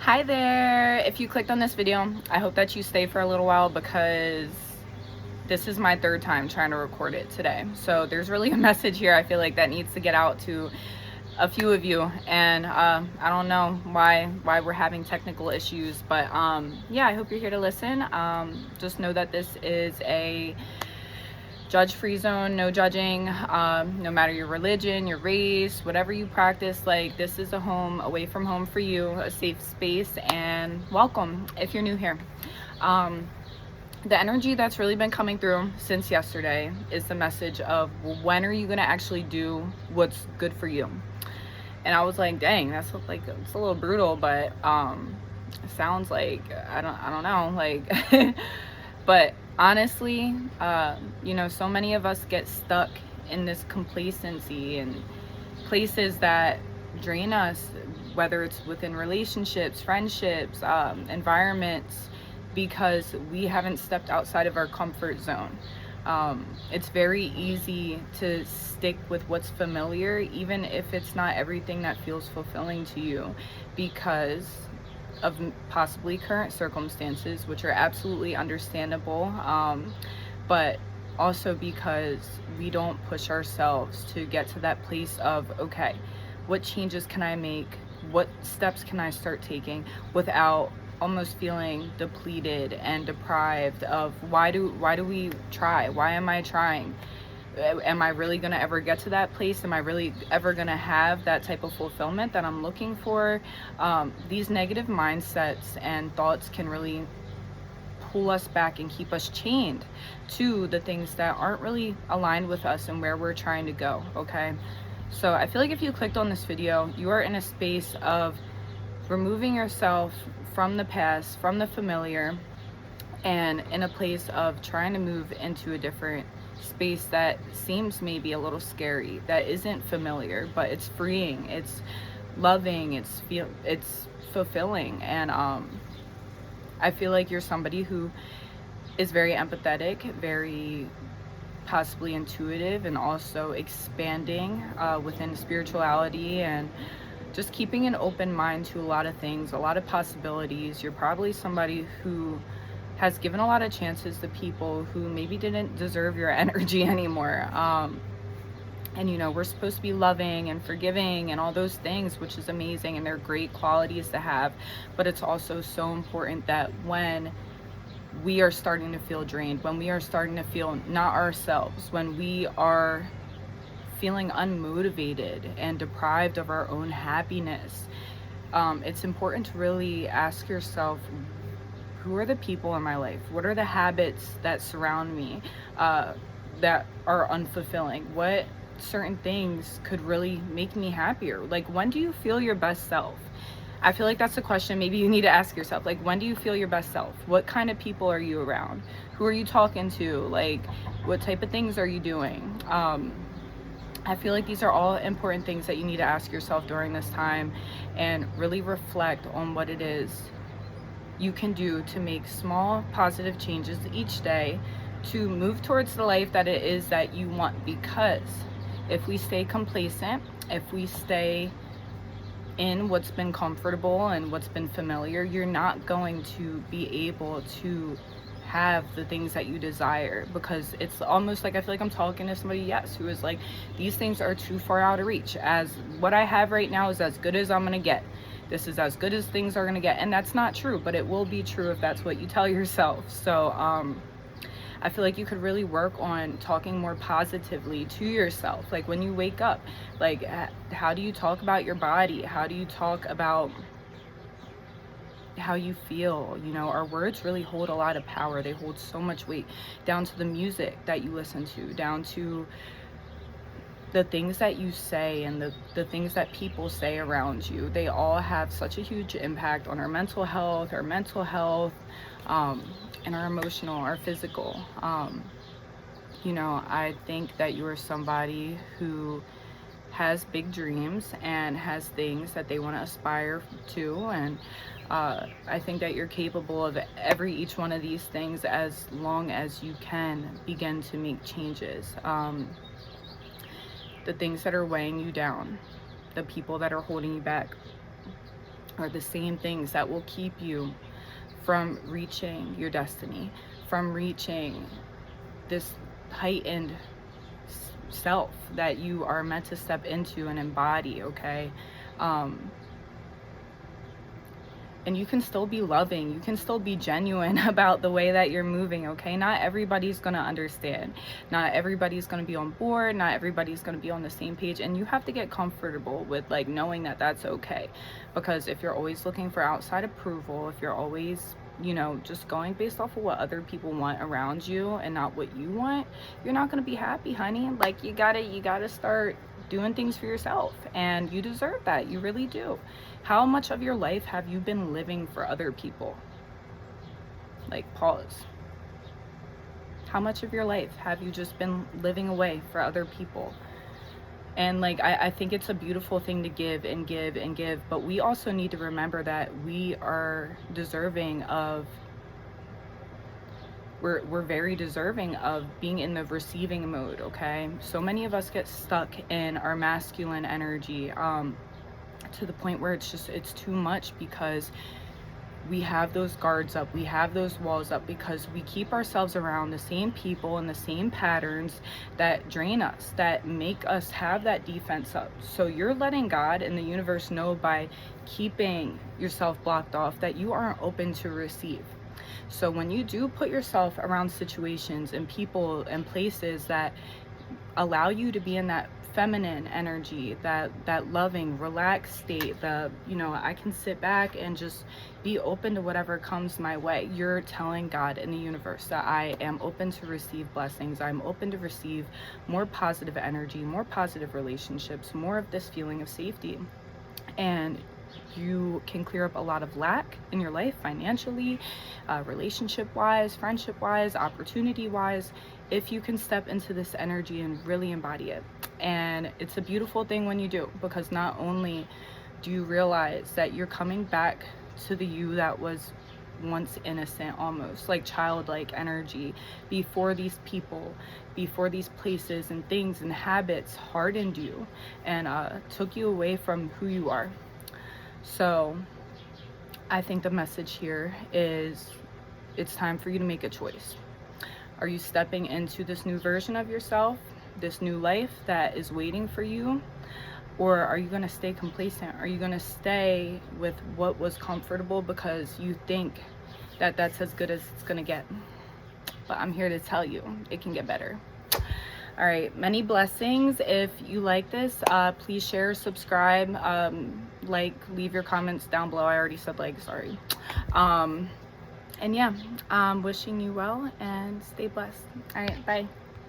Hi there. If you clicked on this video, I hope that you stay for a little while because this is my third time trying to record it today. So there's really a message here I feel like that needs to get out to a few of you, and I don't know why we're having technical issues, but yeah, I hope you're here to listen. Just know that this is a judge-free zone, no judging, no matter your religion, your race, whatever you practice. Like, this is a home away from home for you, a safe space, and welcome if you're new here. The energy that's really been coming through since yesterday is the message of, when are you going to actually do what's good for you? And I was like, dang, that's like, it's a little brutal, but it sounds like, I don't know, like but honestly, so many of us get stuck in this complacency and places that drain us, whether it's within relationships, friendships, environments, because we haven't stepped outside of our comfort zone. It's very easy to stick with what's familiar, even if it's not everything that feels fulfilling to you, because of possibly current circumstances, which are absolutely understandable, but also because we don't push ourselves to get to that place of, okay, what changes can I make? What steps can I start taking without almost feeling depleted and deprived of, why do we try? Why am I trying? Am I really going to ever get to that place? Am I really ever going to have that type of fulfillment that I'm looking for? These negative mindsets and thoughts can really pull us back and keep us chained to the things that aren't really aligned with us and where we're trying to go. Okay, so I feel like if you clicked on this video, you are in a space of removing yourself from the past, from the familiar, and in a place of trying to move into a different space that seems maybe a little scary, that isn't familiar, but it's freeing, it's loving, it's fulfilling. And I feel like you're somebody who is very empathetic, very possibly intuitive, and also expanding within spirituality, and just keeping an open mind to a lot of things, a lot of possibilities. You're probably somebody who has given a lot of chances to people who maybe didn't deserve your energy anymore. And we're supposed to be loving and forgiving and all those things, which is amazing, and they're great qualities to have. But it's also so important that when we are starting to feel drained, when we are starting to feel not ourselves, when we are feeling unmotivated and deprived of our own happiness, it's important to really ask yourself, who are the people in my life? What are the habits that surround me that are unfulfilling? What certain things could really make me happier? Like, when do you feel your best self? I feel like that's a question maybe you need to ask yourself. Like, when do you feel your best self? What kind of people are you around? Who are you talking to? Like, what type of things are you doing? I feel like these are all important things that you need to ask yourself during this time, and really reflect on what it is you can do to make small positive changes each day to move towards the life that it is that you want. Because if we stay complacent, if we stay in what's been comfortable and what's been familiar, you're not going to be able to have the things that you desire, because it's almost like, I feel like I'm talking to somebody, yes, who is like, these things are too far out of reach. As what I have right now is as good as I'm gonna get. This is as good as things are gonna get. And that's not true, but it will be true if that's what you tell yourself. So I feel like you could really work on talking more positively to yourself. Like, when you wake up, like, how do you talk about your body? How do you talk about how you feel? Our words really hold a lot of power. They hold so much weight, down to the music that you listen to, down to the things that you say, and the things that people say around you. They all have such a huge impact on our mental health, and our emotional, our physical. I think that you are somebody who has big dreams and has things that they want to aspire to, and I think that you're capable of each one of these things, as long as you can begin to make changes. The things that are weighing you down, the people that are holding you back, are the same things that will keep you from reaching your destiny, from reaching this heightened self that you are meant to step into and embody, okay? And you can still be loving, you can still be genuine about the way that you're moving, okay? Not everybody's gonna understand, not everybody's gonna be on board, not everybody's gonna be on the same page, and you have to get comfortable with like knowing that that's okay. Because if you're always looking for outside approval, if you're always, you know, just going based off of what other people want around you and not what you want, you're not gonna be happy, honey. Like you gotta start doing things for yourself, and you deserve that. You really do. How much of your life have you been living for other people? Like, pause. How much of your life have you just been living away for other people? And like, I think it's a beautiful thing to give and give and give, but we also need to remember that we are deserving of, we're very deserving of being in the receiving mode, okay? So many of us get stuck in our masculine energy, to the point where it's too much, because we have those guards up, we have those walls up, because we keep ourselves around the same people and the same patterns that drain us, that make us have that defense up. So you're letting God and the universe know by keeping yourself blocked off that you aren't open to receive. So when you do put yourself around situations and people and places that allow you to be in that feminine energy, that loving, relaxed state, you know, I can sit back and just be open to whatever comes my way, you're telling God and the universe that I am open to receive blessings, I'm open to receive more positive energy, more positive relationships, more of this feeling of safety. And you can clear up a lot of lack in your life, financially, relationship wise, friendship wise, opportunity wise, if you can step into this energy and really embody it. And it's a beautiful thing when you do, because not only do you realize that you're coming back to the you that was once innocent, almost like childlike energy, before these people, before these places and things and habits hardened you and took you away from who you are. So I think the message here is it's time for you to make a choice. Are you stepping into this new version of yourself, this new life that is waiting for you? Or are you going to stay complacent? Are you going to stay with what was comfortable because you think that that's as good as it's going to get? But I'm here to tell you it can get better. All right, many blessings. If you like this, please share, subscribe, like, leave your comments down below. I already said like, sorry. And yeah, wishing you well and stay blessed. All right, bye.